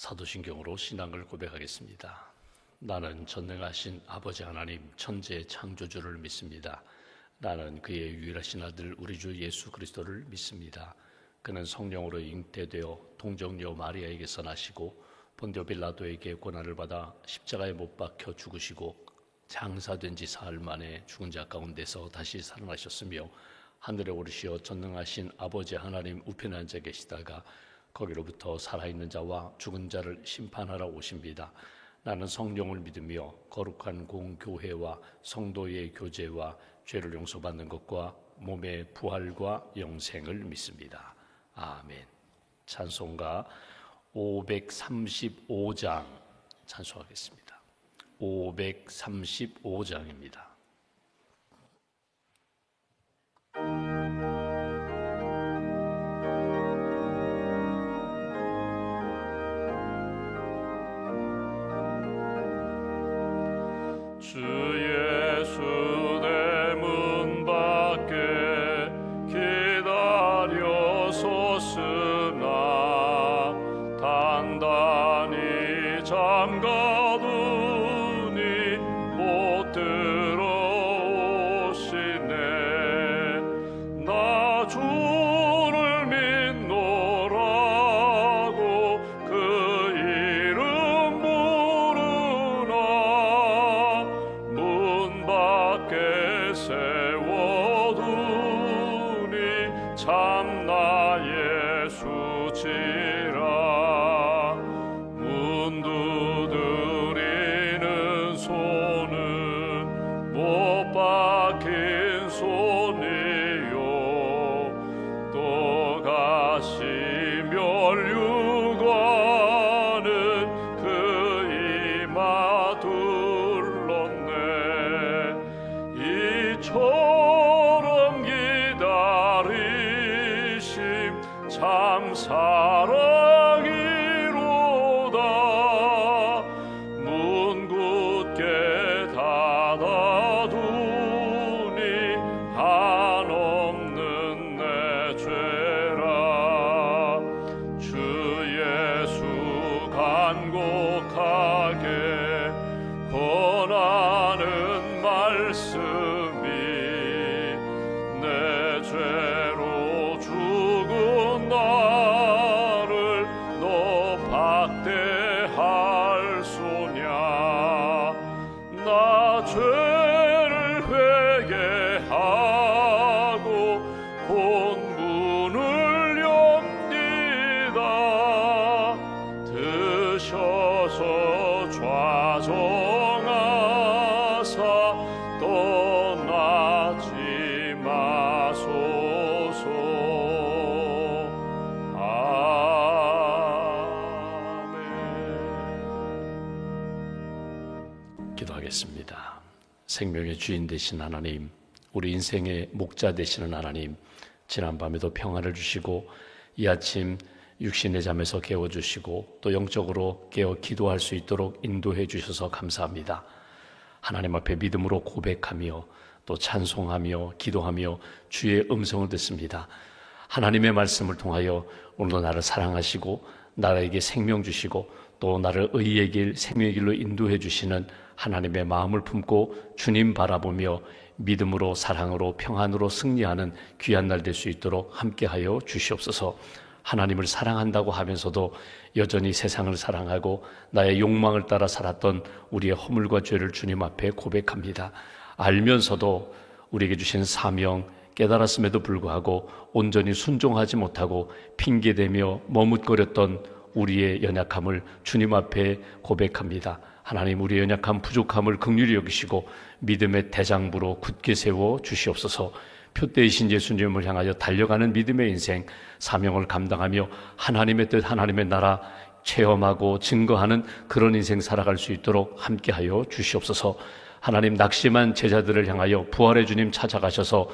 사도신경으로 신앙을 고백하겠습니다. 나는 전능하신 아버지 하나님 천지의 창조주를 믿습니다. 나는 그의 유일하신 아들 우리 주 예수 그리스도를 믿습니다. 그는 성령으로 잉태되어 동정녀 마리아에게서 나시고 본디오 빌라도에게 고난을 받아 십자가에 못 박혀 죽으시고 장사된 지 사흘 만에 죽은 자 가운데서 다시 살아나셨으며 하늘에 오르시어 전능하신 아버지 하나님 우편에 앉아 계시다가 거기로부터 살아있는 자와 죽은 자를 심판하러 오십니다. 나는 성령을 믿으며 거룩한 공교회와 성도의 교제와 죄를 용서받는 것과 몸의 부활과 영생을 믿습니다. 아멘. 찬송가 535장 찬송하겠습니다. 535장입니다. 주 예수 내 문 밖에 기다려 섰으나 단단히 잠가두니 못 들어오시네. 나 주를 믿노라고 그 이름 부르나 문 밖에 세워두니 참 나의 수치라. 문 두드리는 손은 못 박힌 손이요 또 가시 멸류관은 그 이마 둘렀네. 이처럼 기다리심 참 사랑이로다. 문 굳게 닫아두니 한없는 내 죄라. 주 예수 간곡하게 권하는 말씀이 내 죄로 죽은 나를 너 박대할 소냐. 나 죄를 회개하고 곧 문을 엽니다. 드셔서 좌정하사 떠나지 마소서. 아멘. 기도하겠습니다. 생명의 주인 되신 하나님, 우리 인생의 목자 되시는 하나님, 지난밤에도 평안을 주시고 이 아침 육신의 잠에서 깨워주시고 또 영적으로 깨어 기도할 수 있도록 인도해 주셔서 감사합니다. 하나님 앞에 믿음으로 고백하며 또 찬송하며 기도하며 주의 음성을 듣습니다. 하나님의 말씀을 통하여 오늘도 나를 사랑하시고 나에게 생명 주시고 또 나를 의의 길, 생명의 길로 인도해 주시는 하나님의 마음을 품고 주님 바라보며 믿음으로 사랑으로 평안으로 승리하는 귀한 날 될 수 있도록 함께하여 주시옵소서. 하나님을 사랑한다고 하면서도 여전히 세상을 사랑하고 나의 욕망을 따라 살았던 우리의 허물과 죄를 주님 앞에 고백합니다. 알면서도 우리에게 주신 사명 깨달았음에도 불구하고 온전히 순종하지 못하고 핑계대며 머뭇거렸던 우리의 연약함을 주님 앞에 고백합니다. 하나님, 우리의 연약함 부족함을 긍휼히 여기시고 믿음의 대장부로 굳게 세워 주시옵소서. 표대이신 예수님을 향하여 달려가는 믿음의 인생, 사명을 감당하며 하나님의 뜻, 하나님의 나라 체험하고 증거하는 그런 인생 살아갈 수 있도록 함께하여 주시옵소서. 하나님, 낙심한 제자들을 향하여 부활의 주님 찾아가셔서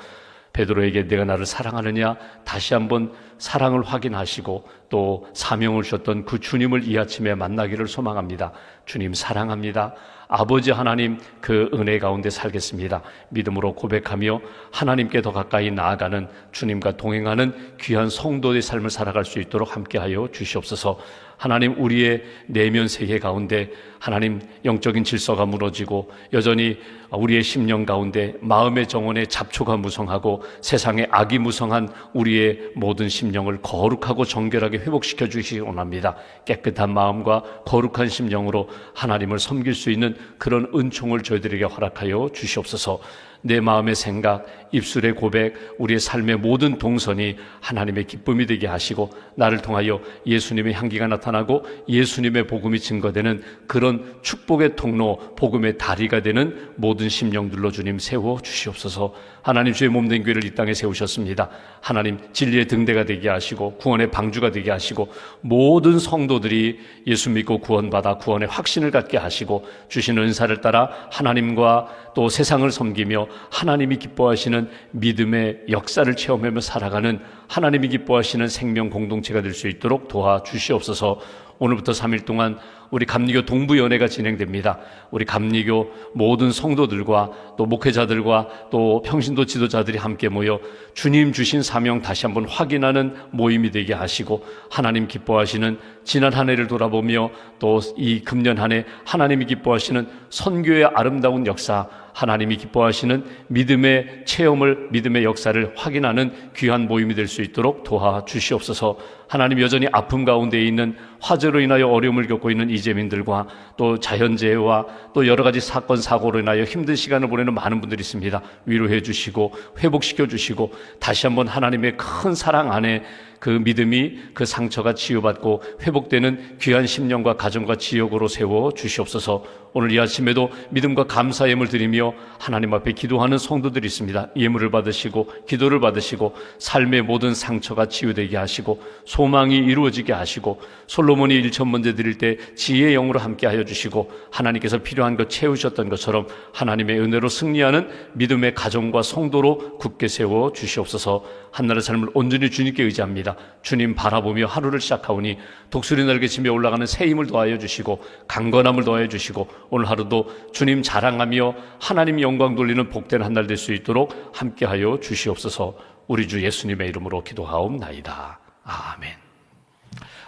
베드로에게 내가 나를 사랑하느냐 다시 한번 사랑을 확인하시고 또 사명을 주셨던 그 주님을 이 아침에 만나기를 소망합니다. 주님 사랑합니다. 아버지 하나님 그 은혜 가운데 살겠습니다. 믿음으로 고백하며 하나님께 더 가까이 나아가는 주님과 동행하는 귀한 성도의 삶을 살아갈 수 있도록 함께하여 주시옵소서. 하나님, 우리의 내면 세계 가운데 하나님 영적인 질서가 무너지고 여전히 우리의 심령 가운데 마음의 정원에 잡초가 무성하고 세상의 악이 무성한 우리의 모든 심령을 거룩하고 정결하게 회복시켜 주시기 원합니다. 깨끗한 마음과 거룩한 심령으로 하나님을 섬길 수 있는 그런 은총을 저희들에게 허락하여 주시옵소서. 내 마음의 생각, 입술의 고백, 우리의 삶의 모든 동선이 하나님의 기쁨이 되게 하시고 나를 통하여 예수님의 향기가 나타나고 예수님의 복음이 증거되는 그런 축복의 통로, 복음의 다리가 되는 모든 심령들로 주님 세워 주시옵소서. 하나님, 주의 몸된 교회를 이 땅에 세우셨습니다. 하나님, 진리의 등대가 되게 하시고 구원의 방주가 되게 하시고 모든 성도들이 예수 믿고 구원받아 구원의 확신을 갖게 하시고 주신 은사를 따라 하나님과 또 세상을 섬기며 하나님이 기뻐하시는 믿음의 역사를 체험하며 살아가는 하나님이 기뻐하시는 생명 공동체가 될 수 있도록 도와주시옵소서. 오늘부터 3일 동안 우리 감리교 동부연회가 진행됩니다. 우리 감리교 모든 성도들과 또 목회자들과 또 평신도 지도자들이 함께 모여 주님 주신 사명 다시 한번 확인하는 모임이 되게 하시고 하나님 기뻐하시는 지난 한 해를 돌아보며 또 이 금년 한 해 하나님이 기뻐하시는 선교의 아름다운 역사, 하나님이 기뻐하시는 믿음의 체험을, 믿음의 역사를 확인하는 귀한 모임이 될 수 있도록 도와주시옵소서. 하나님, 여전히 아픔 가운데 있는 화재로 인하여 어려움을 겪고 있는 이재민들과 또 자연재해와 또 여러 가지 사건 사고로 인하여 힘든 시간을 보내는 많은 분들이 있습니다. 위로해 주시고 회복시켜 주시고 다시 한번 하나님의 큰 사랑 안에 그 믿음이, 그 상처가 치유받고 회복되는 귀한 심령과 가정과 지역으로 세워 주시옵소서. 오늘 이 아침에도 믿음과 감사 예물 드리며 하나님 앞에 기도하는 성도들이 있습니다. 예물을 받으시고 기도를 받으시고 삶의 모든 상처가 치유되게 하시고 소망이 이루어지게 하시고 솔로몬이 1,000번째 드릴 때 지혜의 영으로 함께하여 주시고 하나님께서 필요한 것 채우셨던 것처럼 하나님의 은혜로 승리하는 믿음의 가정과 성도로 굳게 세워 주시옵소서. 한나라의 삶을 온전히 주님께 의지합니다. 주님 바라보며 하루를 시작하오니 독수리 날개치며 올라가는 새 힘을 더하여 주시고 강건함을 더하여 주시고 오늘 하루도 주님 자랑하며 하나님 영광 돌리는 복된 한 날 될 수 있도록 함께하여 주시옵소서. 우리 주 예수님의 이름으로 기도하옵나이다. 아멘.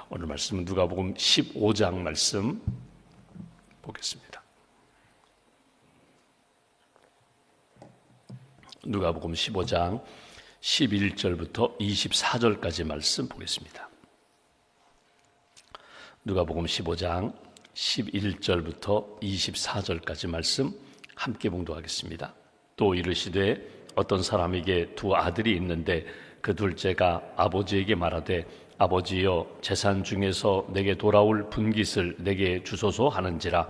오늘 말씀은 누가복음 15장 말씀 보겠습니다. 누가복음 15장 11절부터 24절까지 말씀 보겠습니다. 누가복음 15장 11절부터 24절까지 말씀 함께 봉독하겠습니다. 또 이르시되 어떤 사람에게 두 아들이 있는데 그 둘째가 아버지에게 말하되 아버지여 재산 중에서 내게 돌아올 분깃을 내게 주소서 하는지라.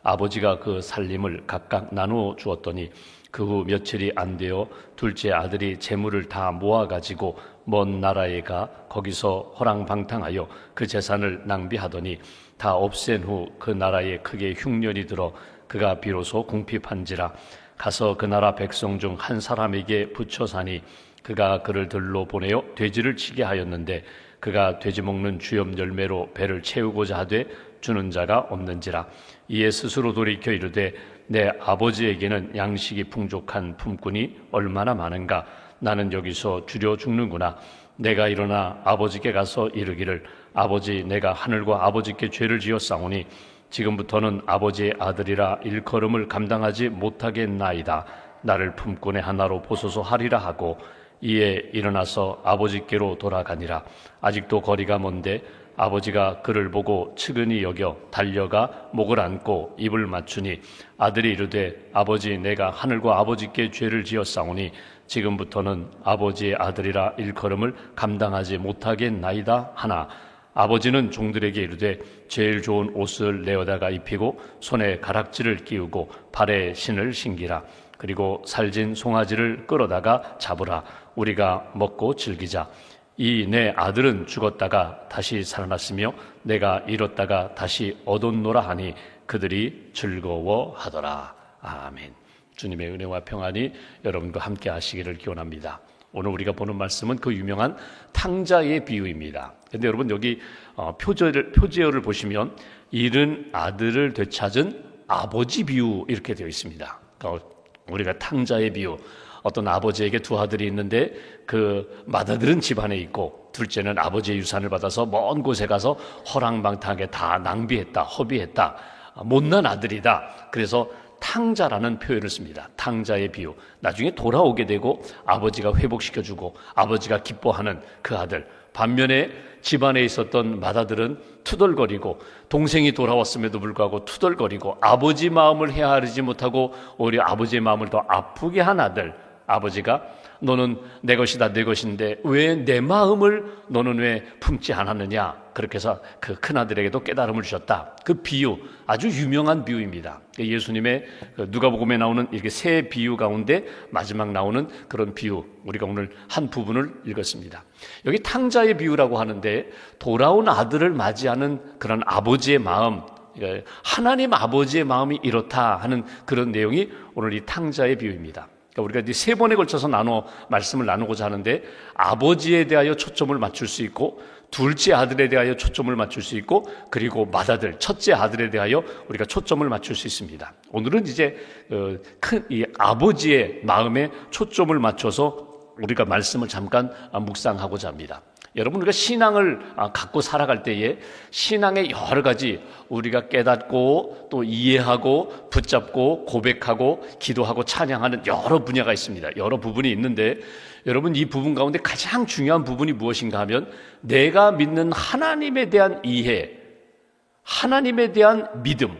아버지가 그 살림을 각각 나누어 주었더니 그 후 며칠이 안 되어 둘째 아들이 재물을 다 모아가지고 먼 나라에 가 거기서 허랑방탕하여 그 재산을 낭비하더니 다 없앤 후 그 나라에 크게 흉년이 들어 그가 비로소 궁핍한지라. 가서 그 나라 백성 중 한 사람에게 붙여 사니 그가 그를 들로 보내어 돼지를 치게 하였는데 그가 돼지 먹는 주염 열매로 배를 채우고자 하되 주는 자가 없는지라. 이에 스스로 돌이켜 이르되 내 아버지에게는 양식이 풍족한 품꾼이 얼마나 많은가. 나는 여기서 주려 죽는구나. 내가 일어나 아버지께 가서 이르기를 아버지, 내가 하늘과 아버지께 죄를 지었사오니 지금부터는 아버지의 아들이라 일컬음을 감당하지 못하겠나이다. 나를 품꾼의 하나로 보소서 하리라 하고 이에 일어나서 아버지께로 돌아가니라. 아직도 거리가 먼데 아버지가 그를 보고 측은히 여겨 달려가 목을 안고 입을 맞추니 아들이 이르되 아버지, 내가 하늘과 아버지께 죄를 지었사오니 지금부터는 아버지의 아들이라 일컬음을 감당하지 못하겠나이다 하나. 아버지는 종들에게 이르되 제일 좋은 옷을 내어다가 입히고 손에 가락지를 끼우고 발에 신을 신기라. 그리고 살진 송아지를 끌어다가 잡으라. 우리가 먹고 즐기자. 이 내 아들은 죽었다가 다시 살아났으며 내가 잃었다가 다시 얻었노라 하니 그들이 즐거워하더라. 아멘. 주님의 은혜와 평안이 여러분과 함께 하시기를 기원합니다. 오늘 우리가 보는 말씀은 그 유명한 탕자의 비유입니다. 그런데 여러분 여기 표제어를 보시면 잃은 아들을 되찾은 아버지 비유 이렇게 되어 있습니다. 그러니까 우리가 탕자의 비유, 어떤 아버지에게 두 아들이 있는데 그 맏아들은 집안에 있고 둘째는 아버지의 유산을 받아서 먼 곳에 가서 허랑방탕하게 다 낭비했다, 허비했다, 못난 아들이다. 그래서 탕자라는 표현을 씁니다. 탕자의 비유. 나중에 돌아오게 되고 아버지가 회복시켜주고 아버지가 기뻐하는 그 아들. 반면에 집안에 있었던 맏아들은 투덜거리고 동생이 돌아왔음에도 불구하고 투덜거리고 아버지 마음을 헤아리지 못하고 오히려 아버지의 마음을 더 아프게 한 아들. 아버지가 너는 내 것이다, 내 것인데 왜 내 마음을 너는 왜 품지 않았느냐. 그렇게 해서 그 큰아들에게도 깨달음을 주셨다. 그 비유, 아주 유명한 비유입니다. 예수님의 누가복음에 나오는 이렇게 세 비유 가운데 마지막 나오는 그런 비유, 우리가 오늘 한 부분을 읽었습니다. 여기 탕자의 비유라고 하는데 돌아온 아들을 맞이하는 그런 아버지의 마음, 하나님 아버지의 마음이 이렇다 하는 그런 내용이 오늘 이 탕자의 비유입니다. 우리가 이제 세 번에 걸쳐서 말씀을 나누고자 하는데, 아버지에 대하여 초점을 맞출 수 있고, 둘째 아들에 대하여 초점을 맞출 수 있고, 그리고 맏아들, 첫째 아들에 대하여 우리가 초점을 맞출 수 있습니다. 오늘은 이제 큰 이 아버지의 마음에 초점을 맞춰서 우리가 말씀을 잠깐 묵상하고자 합니다. 여러분, 우리가 신앙을 갖고 살아갈 때에 신앙의 여러 가지 우리가 깨닫고 또 이해하고 붙잡고 고백하고 기도하고 찬양하는 여러 분야가 있습니다. 여러 부분이 있는데, 여러분, 이 부분 가운데 가장 중요한 부분이 무엇인가 하면 내가 믿는 하나님에 대한 이해, 하나님에 대한 믿음,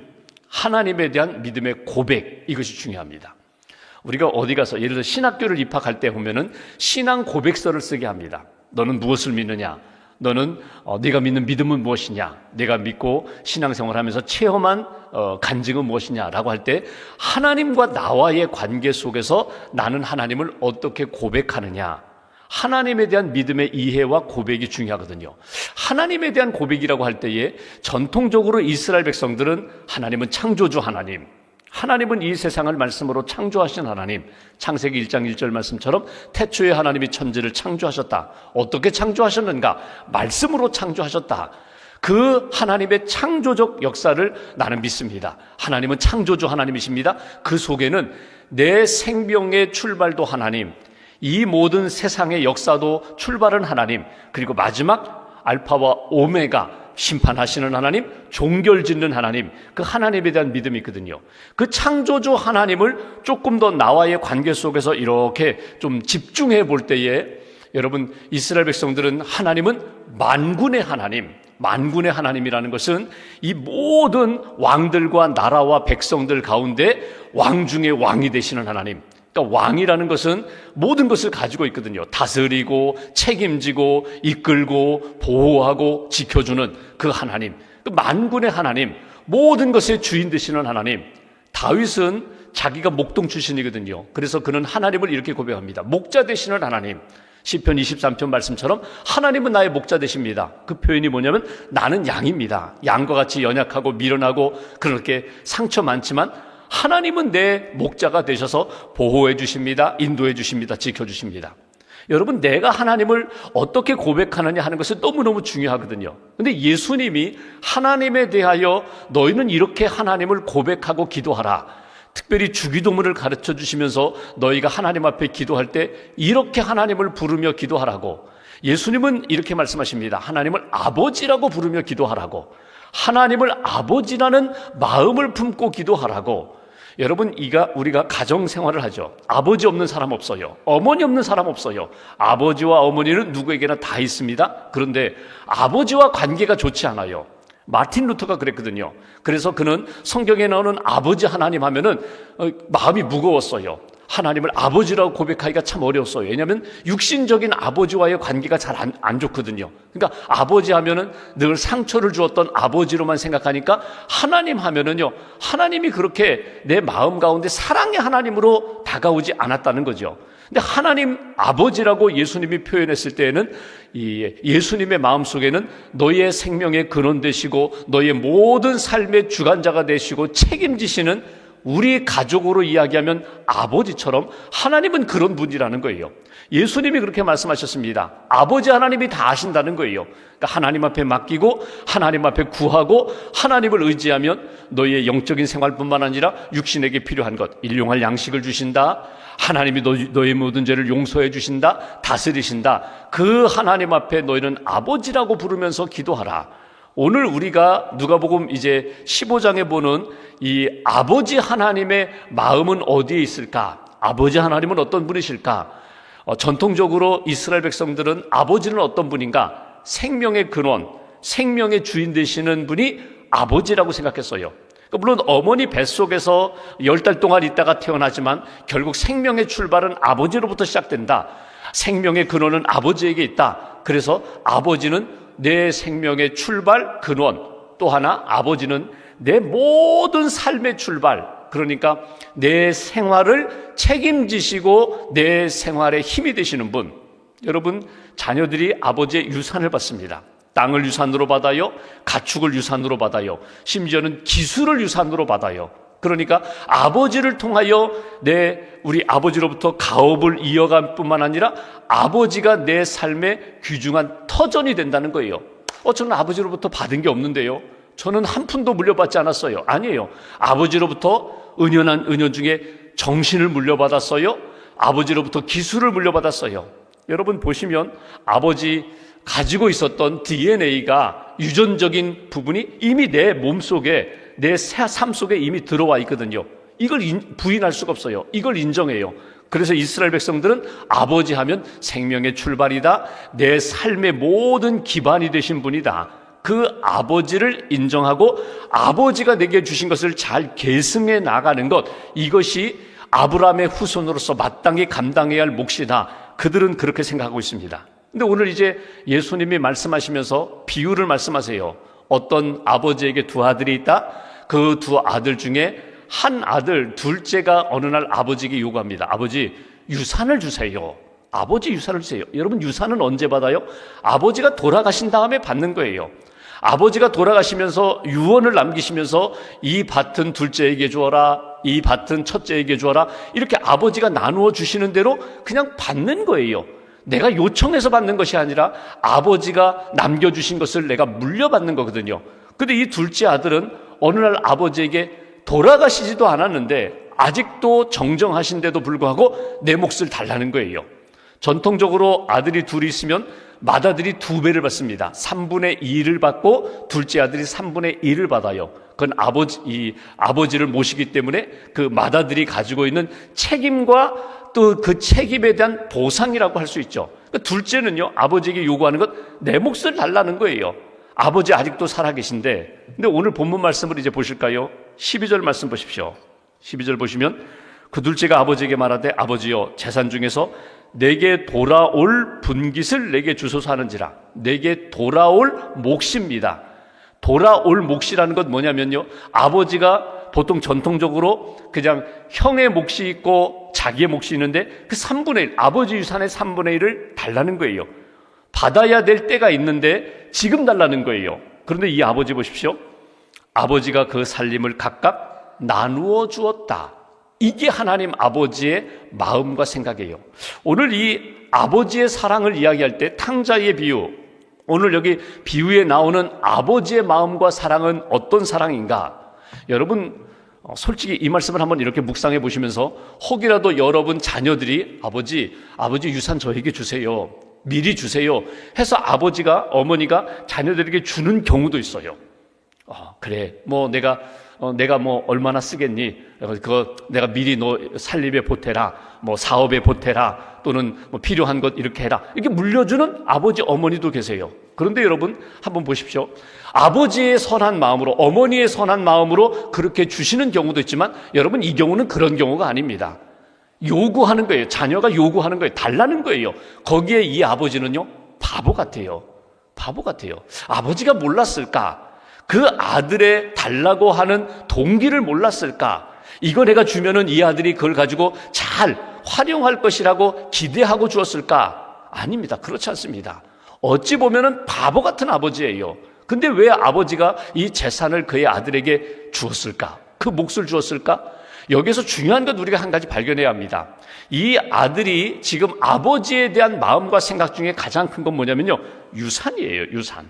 하나님에 대한 믿음의 고백, 이것이 중요합니다. 우리가 어디 가서 예를 들어 신학교를 입학할 때 보면은 신앙 고백서를 쓰게 합니다. 너는 무엇을 믿느냐? 너는 네가 믿는 믿음은 무엇이냐? 내가 믿고 신앙생활하면서 체험한 간증은 무엇이냐라고 할 때 하나님과 나와의 관계 속에서 나는 하나님을 어떻게 고백하느냐? 하나님에 대한 믿음의 이해와 고백이 중요하거든요. 하나님에 대한 고백이라고 할 때에 전통적으로 이스라엘 백성들은 하나님은 창조주 하나님, 하나님은 이 세상을 말씀으로 창조하신 하나님, 창세기 1장 1절 말씀처럼 태초에 하나님이 천지를 창조하셨다. 어떻게 창조하셨는가? 말씀으로 창조하셨다. 그 하나님의 창조적 역사를 나는 믿습니다. 하나님은 창조주 하나님이십니다. 그 속에는 내 생명의 출발도 하나님, 이 모든 세상의 역사도 출발은 하나님, 그리고 마지막 알파와 오메가 심판하시는 하나님, 종결짓는 하나님, 그 하나님에 대한 믿음이 있거든요. 그 창조주 하나님을 조금 더 나와의 관계 속에서 이렇게 좀 집중해 볼 때에, 여러분, 이스라엘 백성들은 하나님은 만군의 하나님, 만군의 하나님이라는 것은 이 모든 왕들과 나라와 백성들 가운데 왕 중에 왕이 되시는 하나님. 그러니까 왕이라는 것은 모든 것을 가지고 있거든요. 다스리고 책임지고 이끌고 보호하고 지켜주는 그 하나님, 그 만군의 하나님, 모든 것의 주인 되시는 하나님. 다윗은 자기가 목동 출신이거든요. 그래서 그는 하나님을 이렇게 고백합니다. 목자 되시는 하나님. 시편 23편 말씀처럼 하나님은 나의 목자 되십니다. 그 표현이 뭐냐면 나는 양입니다. 양과 같이 연약하고 미련하고 그렇게 상처 많지만 하나님은 내 목자가 되셔서 보호해 주십니다. 인도해 주십니다. 지켜 주십니다. 여러분, 내가 하나님을 어떻게 고백하느냐 하는 것은 너무너무 중요하거든요. 그런데 예수님이 하나님에 대하여 너희는 이렇게 하나님을 고백하고 기도하라. 특별히 주기도문을 가르쳐 주시면서 너희가 하나님 앞에 기도할 때 이렇게 하나님을 부르며 기도하라고. 예수님은 이렇게 말씀하십니다. 하나님을 아버지라고 부르며 기도하라고. 하나님을 아버지라는 마음을 품고 기도하라고. 여러분, 우리가 가정 생활을 하죠. 아버지 없는 사람 없어요. 어머니 없는 사람 없어요. 아버지와 어머니는 누구에게나 다 있습니다. 그런데 아버지와 관계가 좋지 않아요. 마틴 루터가 그랬거든요. 그래서 그는 성경에 나오는 아버지 하나님 하면은 마음이 무거웠어요. 하나님을 아버지라고 고백하기가 참 어려웠어요. 왜냐하면 육신적인 아버지와의 관계가 잘 안 좋거든요. 그러니까 아버지 하면은 늘 상처를 주었던 아버지로만 생각하니까 하나님 하면은요, 하나님이 그렇게 내 마음 가운데 사랑의 하나님으로 다가오지 않았다는 거죠. 근데 하나님 아버지라고 예수님이 표현했을 때에는 이 예수님의 마음속에는 너희의 생명의 근원 되시고 너희의 모든 삶의 주관자가 되시고 책임지시는 우리 가족으로 이야기하면 아버지처럼 하나님은 그런 분이라는 거예요. 예수님이 그렇게 말씀하셨습니다. 아버지 하나님이 다 아신다는 거예요. 그러니까 하나님 앞에 맡기고 하나님 앞에 구하고 하나님을 의지하면 너희의 영적인 생활뿐만 아니라 육신에게 필요한 것, 일용할 양식을 주신다. 하나님이 너의 모든 죄를 용서해 주신다. 다스리신다. 그 하나님 앞에 너희는 아버지라고 부르면서 기도하라. 오늘 우리가 누가복음 이제 15장에 보는 이 아버지 하나님의 마음은 어디에 있을까? 아버지 하나님은 어떤 분이실까? 전통적으로 이스라엘 백성들은 아버지는 어떤 분인가? 생명의 근원, 생명의 주인 되시는 분이 아버지라고 생각했어요. 물론 어머니 뱃속에서 10달 동안 있다가 태어나지만 결국 생명의 출발은 아버지로부터 시작된다. 생명의 근원은 아버지에게 있다. 그래서 아버지는 내 생명의 출발, 근원. 또 하나 아버지는 내 모든 삶의 출발, 그러니까 내 생활을 책임지시고 내 생활에 힘이 되시는 분. 여러분, 자녀들이 아버지의 유산을 받습니다. 땅을 유산으로 받아요. 가축을 유산으로 받아요. 심지어는 기술을 유산으로 받아요. 그러니까 아버지를 통하여 우리 아버지로부터 가업을 이어갈 뿐만 아니라 아버지가 내 삶의 귀중한 터전이 된다는 거예요. 저는 아버지로부터 받은 게 없는데요. 저는 한 푼도 물려받지 않았어요. 아니에요. 아버지로부터 은연한 은연 중에 정신을 물려받았어요. 아버지로부터 기술을 물려받았어요. 여러분 보시면 아버지 가지고 있었던 DNA가 유전적인 부분이 이미 내 몸속에, 내 삶 속에 이미 들어와 있거든요. 이걸 부인할 수가 없어요. 이걸 인정해요. 그래서 이스라엘 백성들은 아버지 하면 생명의 출발이다. 내 삶의 모든 기반이 되신 분이다. 그 아버지를 인정하고 아버지가 내게 주신 것을 잘 계승해 나가는 것, 이것이 아브라함의 후손으로서 마땅히 감당해야 할 몫이다. 그들은 그렇게 생각하고 있습니다. 근데 오늘 이제 예수님이 말씀하시면서 비유를 말씀하세요. 어떤 아버지에게 두 아들이 있다. 그 두 아들 중에 한 아들, 둘째가 어느 날 아버지에게 요구합니다. 아버지, 유산을 주세요. 아버지, 유산을 주세요. 여러분, 유산은 언제 받아요? 아버지가 돌아가신 다음에 받는 거예요. 아버지가 돌아가시면서 유언을 남기시면서 이 밭은 둘째에게 주어라, 이 밭은 첫째에게 주어라, 이렇게 아버지가 나누어 주시는 대로 그냥 받는 거예요. 내가 요청해서 받는 것이 아니라 아버지가 남겨주신 것을 내가 물려받는 거거든요. 근데 이 둘째 아들은 어느 날 아버지에게 돌아가시지도 않았는데 아직도 정정하신데도 불구하고 내 몫을 달라는 거예요. 전통적으로 아들이 둘이 있으면 맏아들이 2배를 받습니다. 3분의 2를 받고 둘째 아들이 3분의 1을 받아요. 그건 아버지를 모시기 때문에 그 맏아들이 가지고 있는 책임과 또 그 책임에 대한 보상이라고 할 수 있죠. 둘째는요, 아버지에게 요구하는 것, 내 몫을 달라는 거예요. 아버지 아직도 살아계신데, 근데 오늘 본문 말씀을 이제 보실까요? 12절 말씀 보십시오. 12절 보시면 그 둘째가 아버지에게 말하되 아버지여, 재산 중에서 내게 돌아올 분깃을 내게 주소서 하는지라. 내게 돌아올 몫입니다. 돌아올 몫이라는 건 뭐냐면요, 아버지가 보통 전통적으로 그냥 형의 몫이 있고 자기의 몫이 있는데 그 3분의 1, 아버지 유산의 3분의 1을 달라는 거예요. 받아야 될 때가 있는데 지금 달라는 거예요. 그런데 이 아버지 보십시오. 아버지가 그 살림을 각각 나누어 주었다. 이게 하나님 아버지의 마음과 생각이에요. 오늘 이 아버지의 사랑을 이야기할 때 탕자의 비유, 오늘 여기 비유에 나오는 아버지의 마음과 사랑은 어떤 사랑인가? 여러분, 솔직히 이 말씀을 한번 이렇게 묵상해 보시면서 혹이라도 여러분 자녀들이 아버지 유산 저에게 주세요, 미리 주세요 해서 아버지가, 어머니가 자녀들에게 주는 경우도 있어요. 그래, 뭐 내가 뭐 얼마나 쓰겠니? 그거 내가 미리 너 살림에 보태라, 뭐 사업에 보태라, 또는 뭐 필요한 것 이렇게 해라. 이렇게 물려주는 아버지, 어머니도 계세요. 그런데 여러분 한번 보십시오. 아버지의 선한 마음으로, 어머니의 선한 마음으로 그렇게 주시는 경우도 있지만 여러분, 이 경우는 그런 경우가 아닙니다. 요구하는 거예요. 자녀가 요구하는 거예요. 달라는 거예요. 거기에 이 아버지는요, 바보 같아요. 바보 같아요. 아버지가 몰랐을까? 그 아들의 달라고 하는 동기를 몰랐을까? 이거 내가 주면은 이 아들이 그걸 가지고 잘 활용할 것이라고 기대하고 주었을까? 아닙니다. 그렇지 않습니다. 어찌 보면은 바보 같은 아버지예요. 근데 왜 아버지가 이 재산을 그의 아들에게 주었을까? 그 몫을 주었을까? 여기서 중요한 건 우리가 한 가지 발견해야 합니다. 이 아들이 지금 아버지에 대한 마음과 생각 중에 가장 큰 건 뭐냐면요, 유산이에요. 유산.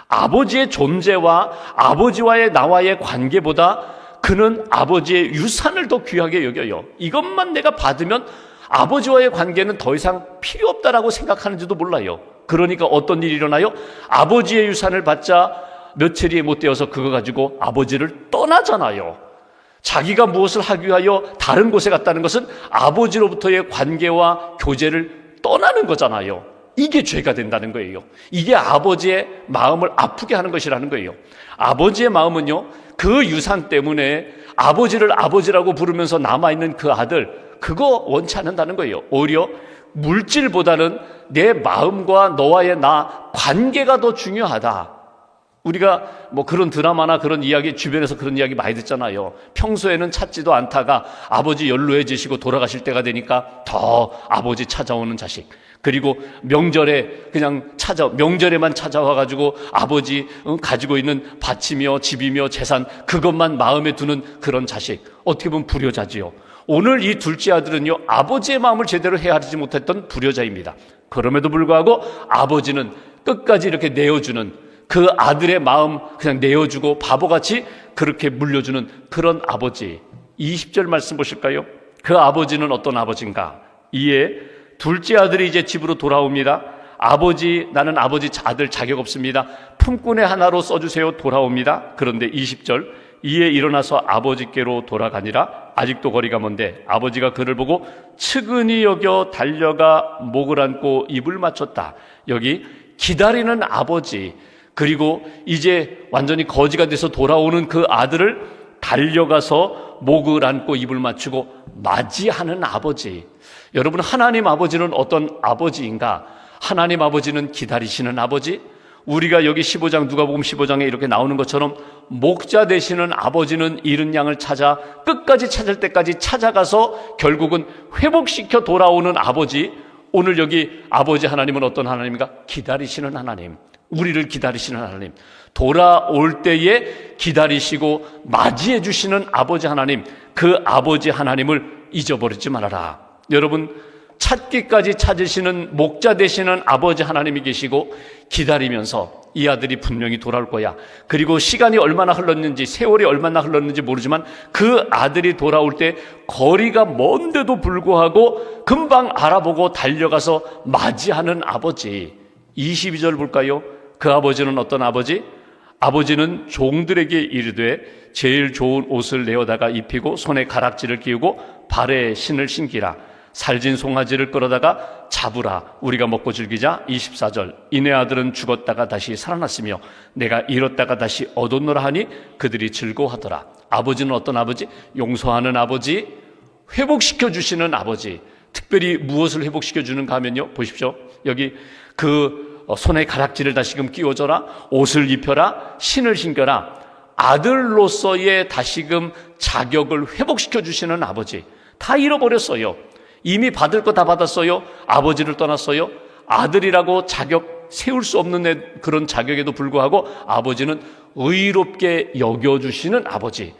아버지의 존재와 아버지와의 나와의 관계보다 그는 아버지의 유산을 더 귀하게 여겨요. 이것만 내가 받으면 아버지와의 관계는 더 이상 필요 없다라고 생각하는지도 몰라요. 그러니까 어떤 일이 일어나요? 아버지의 유산을 받자 며칠이 못 되어서 그거 가지고 아버지를 떠나잖아요. 자기가 무엇을 하기 위하여 다른 곳에 갔다는 것은 아버지로부터의 관계와 교제를 떠나는 거잖아요. 이게 죄가 된다는 거예요. 이게 아버지의 마음을 아프게 하는 것이라는 거예요. 아버지의 마음은요, 그 유산 때문에 아버지를 아버지라고 부르면서 남아있는 그 아들, 그거 원치 않는다는 거예요. 오히려 물질보다는 내 마음과 너와의 나 관계가 더 중요하다. 우리가 뭐 그런 드라마나 그런 이야기, 주변에서 그런 이야기 많이 듣잖아요. 평소에는 찾지도 않다가 아버지 연로해지시고 돌아가실 때가 되니까 더 아버지 찾아오는 자식, 그리고 명절에 명절에만 찾아와가지고 아버지 가지고 있는 밭이며 집이며 재산, 그것만 마음에 두는 그런 자식, 어떻게 보면 불효자지요. 오늘 이 둘째 아들은요, 아버지의 마음을 제대로 헤아리지 못했던 불효자입니다. 그럼에도 불구하고 아버지는 끝까지 이렇게 내어주는, 그 아들의 마음 그냥 내어주고 바보같이 그렇게 물려주는 그런 아버지. 20절 말씀 보실까요? 그 아버지는 어떤 아버지인가? 이에 둘째 아들이 이제 집으로 돌아옵니다. 아버지, 나는 아버지 아들 자격 없습니다. 품꾼의 하나로 써주세요. 돌아옵니다. 그런데 20절, 이에 일어나서 아버지께로 돌아가니라. 아직도 거리가 먼데 아버지가 그를 보고 측은히 여겨 달려가 목을 안고 입을 맞췄다. 여기 기다리는 아버지, 그리고 이제 완전히 거지가 돼서 돌아오는 그 아들을 달려가서 목을 안고 입을 맞추고 맞이하는 아버지. 여러분, 하나님 아버지는 어떤 아버지인가? 하나님 아버지는 기다리시는 아버지. 우리가 여기 15장, 누가복음 15장에 이렇게 나오는 것처럼 목자 되시는 아버지는 잃은 양을 찾아 끝까지 찾을 때까지 찾아가서 결국은 회복시켜 돌아오는 아버지. 오늘 여기 아버지 하나님은 어떤 하나님인가? 기다리시는 하나님. 우리를 기다리시는 하나님, 돌아올 때에 기다리시고 맞이해 주시는 아버지 하나님, 그 아버지 하나님을 잊어버리지 말아라. 여러분, 찾기까지 찾으시는 목자 되시는 아버지 하나님이 계시고 기다리면서 이 아들이 분명히 돌아올 거야. 그리고 시간이 얼마나 흘렀는지, 세월이 얼마나 흘렀는지 모르지만 그 아들이 돌아올 때 거리가 먼데도 불구하고 금방 알아보고 달려가서 맞이하는 아버지. 22절 볼까요? 그 아버지는 어떤 아버지? 아버지는 종들에게 이르되 제일 좋은 옷을 내어다가 입히고 손에 가락지를 끼우고 발에 신을 신기라. 살진 송아지를 끌어다가 잡으라. 우리가 먹고 즐기자. 24절, 이내 아들은 죽었다가 다시 살아났으며 내가 잃었다가 다시 얻었노라 하니 그들이 즐거워하더라. 아버지는 어떤 아버지? 용서하는 아버지, 회복시켜 주시는 아버지. 특별히 무엇을 회복시켜 주는가 하면요, 보십시오. 여기 손에 가락지를 다시금 끼워줘라, 옷을 입혀라, 신을 신겨라. 아들로서의 다시금 자격을 회복시켜 주시는 아버지. 다 잃어버렸어요. 이미 받을 거 다 받았어요. 아버지를 떠났어요. 아들이라고 자격 세울 수 없는 그런 자격에도 불구하고 아버지는 의롭게 여겨주시는 아버지,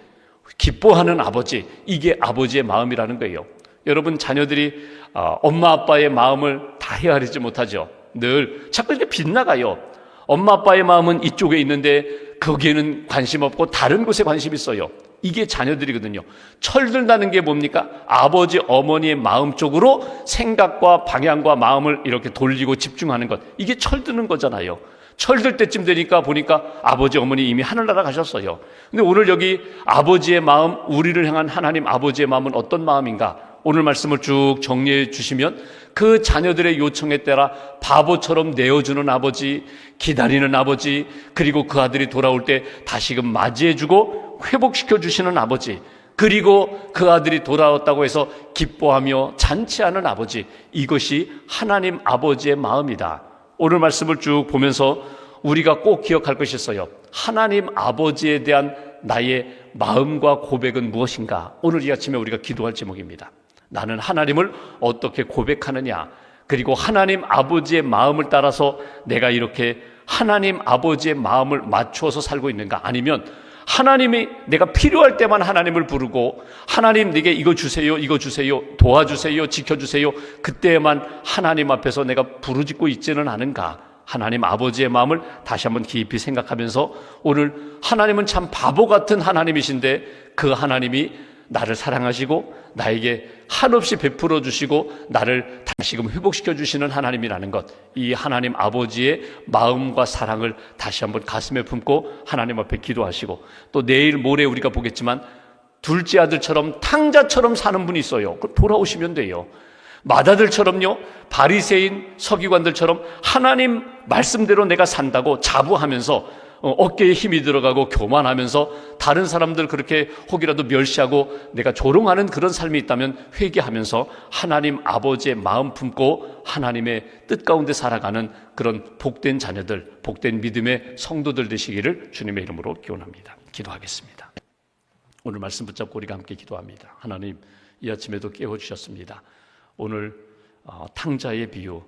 기뻐하는 아버지. 이게 아버지의 마음이라는 거예요. 여러분, 자녀들이 엄마 아빠의 마음을 다 헤아리지 못하죠. 늘 자꾸 이렇게 빗나가요. 엄마 아빠의 마음은 이쪽에 있는데 거기에는 관심 없고 다른 곳에 관심 있어요. 이게 자녀들이거든요. 철든다는 게 뭡니까? 아버지 어머니의 마음 쪽으로 생각과 방향과 마음을 이렇게 돌리고 집중하는 것. 이게 철드는 거잖아요. 철들 때쯤 되니까 보니까 아버지 어머니 이미 하늘나라 가셨어요. 근데 오늘 여기 아버지의 마음, 우리를 향한 하나님 아버지의 마음은 어떤 마음인가? 오늘 말씀을 쭉 정리해 주시면 그 자녀들의 요청에 따라 바보처럼 내어주는 아버지, 기다리는 아버지, 그리고 그 아들이 돌아올 때 다시금 맞이해주고 회복시켜 주시는 아버지, 그리고 그 아들이 돌아왔다고 해서 기뻐하며 잔치하는 아버지. 이것이 하나님 아버지의 마음이다. 오늘 말씀을 쭉 보면서 우리가 꼭 기억할 것이 있어요. 하나님 아버지에 대한 나의 마음과 고백은 무엇인가? 오늘 이 아침에 우리가 기도할 제목입니다. 나는 하나님을 어떻게 고백하느냐, 그리고 하나님 아버지의 마음을 따라서 내가 이렇게 하나님 아버지의 마음을 맞추어서 살고 있는가, 아니면 하나님이 내가 필요할 때만 하나님을 부르고 하나님 내게 이거 주세요, 이거 주세요, 도와주세요, 지켜주세요, 그때만 하나님 앞에서 내가 부르짖고 있지는 않은가? 하나님 아버지의 마음을 다시 한번 깊이 생각하면서 오늘 하나님은 참 바보 같은 하나님이신데 그 하나님이 나를 사랑하시고 나에게 한없이 베풀어 주시고 나를 다시금 회복시켜 주시는 하나님이라는 것, 이 하나님 아버지의 마음과 사랑을 다시 한번 가슴에 품고 하나님 앞에 기도하시고, 또 내일 모레 우리가 보겠지만 둘째 아들처럼 탕자처럼 사는 분이 있어요. 돌아오시면 돼요. 마다들처럼요, 바리새인 서기관들처럼 하나님 말씀대로 내가 산다고 자부하면서 어깨에 힘이 들어가고 교만하면서 다른 사람들 그렇게 혹이라도 멸시하고 내가 조롱하는 그런 삶이 있다면 회개하면서 하나님 아버지의 마음 품고 하나님의 뜻 가운데 살아가는 그런 복된 자녀들, 복된 믿음의 성도들 되시기를 주님의 이름으로 기원합니다. 기도하겠습니다. 오늘 말씀 붙잡고 우리가 함께 기도합니다. 하나님, 이 아침에도 깨워주셨습니다. 오늘 탕자의 비유,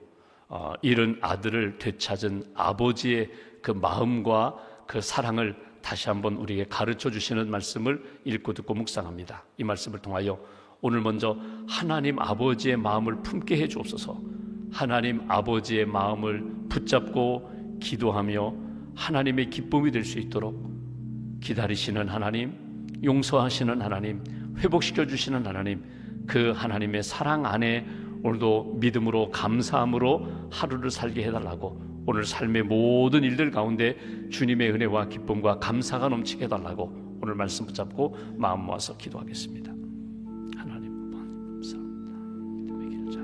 잃은 아들을 되찾은 아버지의 그 마음과 그 사랑을 다시 한번 우리에게 가르쳐 주시는 말씀을 읽고 듣고 묵상합니다. 이 말씀을 통하여 오늘 먼저 하나님 아버지의 마음을 품게 해 주옵소서. 하나님 아버지의 마음을 붙잡고 기도하며 하나님의 기쁨이 될 수 있도록 기다리시는 하나님, 용서하시는 하나님, 회복시켜 주시는 하나님, 그 하나님의 사랑 안에 오늘도 믿음으로 감사함으로 하루를 살게 해달라고, 오늘 삶의 모든 일들 가운데 주님의 은혜와 기쁨과 감사가 넘치게 해달라고 오늘 말씀 붙잡고 마음 모아서 기도하겠습니다. 하나님 감사합니다. 믿음의 길을 잘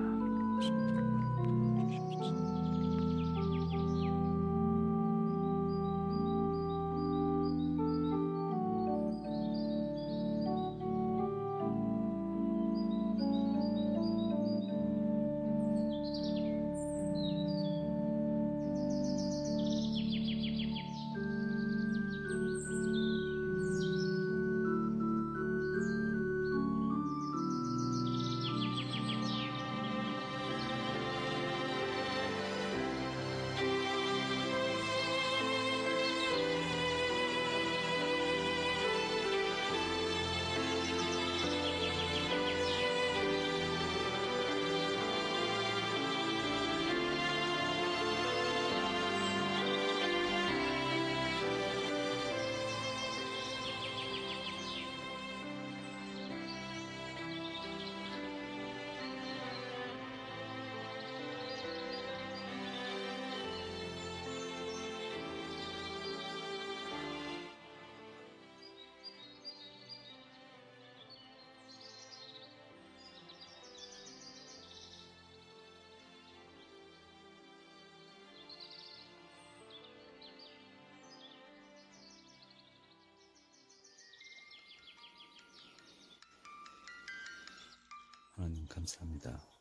하나님 감사합니다.